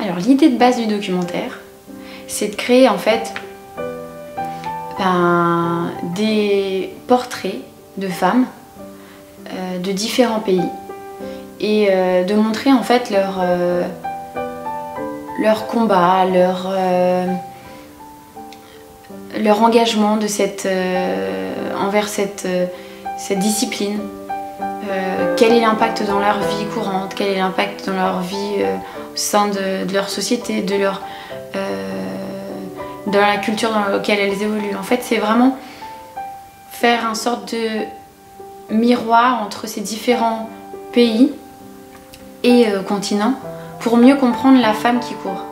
Alors l'idée de base du documentaire, c'est de créer en fait des portraits de femmes de différents pays et de montrer en fait leur combat, leur engagement de envers cette discipline. Quel est l'impact dans leur vie courante, quel est l'impact dans leur vie au sein de leur société, dans la culture dans laquelle elles évoluent. En fait, c'est vraiment faire une sorte de miroir entre ces différents pays et continents pour mieux comprendre la femme qui court.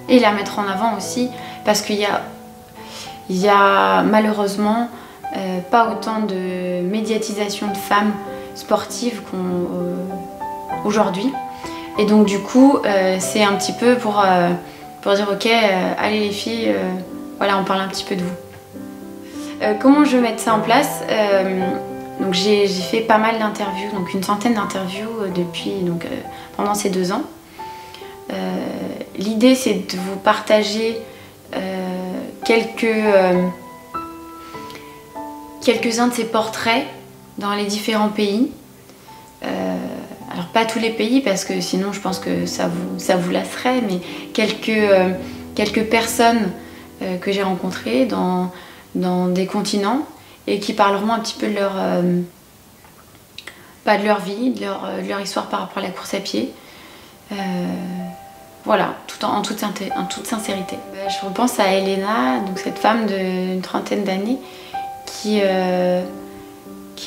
Et la mettre en avant aussi, parce qu'il y a malheureusement pas autant de médiatisation de femmes sportives aujourd'hui. Et donc du coup, c'est un petit peu pour dire ok, allez les filles, voilà, on parle un petit peu de vous. Comment je vais mettre ça en place? Donc j'ai fait pas mal d'interviews, donc une centaine d'interviews pendant ces 2 ans. L'idée c'est de vous partager quelques-uns de ces portraits dans les différents pays. Alors pas tous les pays parce que sinon je pense que ça vous lasserait, mais quelques personnes que j'ai rencontrées dans des continents et qui parleront un petit peu de de leur vie, de leur histoire par rapport à la course à pied. Voilà, en toute sincérité. Je repense à Elena, donc cette femme d'une trentaine d'années qui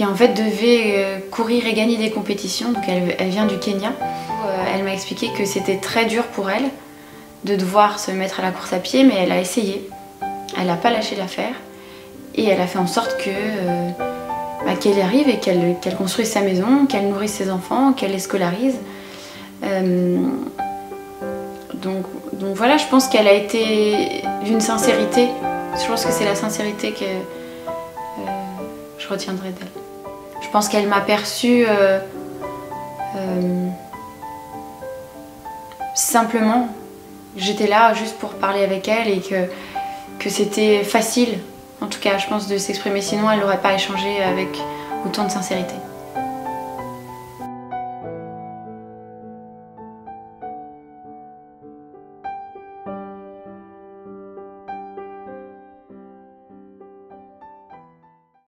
en fait devait courir et gagner des compétitions. Donc elle vient du Kenya. Elle m'a expliqué que c'était très dur pour elle de devoir se mettre à la course à pied, mais elle a essayé. Elle n'a pas lâché l'affaire et elle a fait en sorte qu'elle y arrive et qu'elle construise sa maison, qu'elle nourrisse ses enfants, qu'elle les scolarise. Donc voilà, je pense qu'elle a été d'une sincérité. Je pense que c'est la sincérité que je retiendrai d'elle. Je pense qu'elle m'a perçue simplement. J'étais là juste pour parler avec elle et que c'était facile, en tout cas je pense, de s'exprimer, sinon elle n'aurait pas échangé avec autant de sincérité.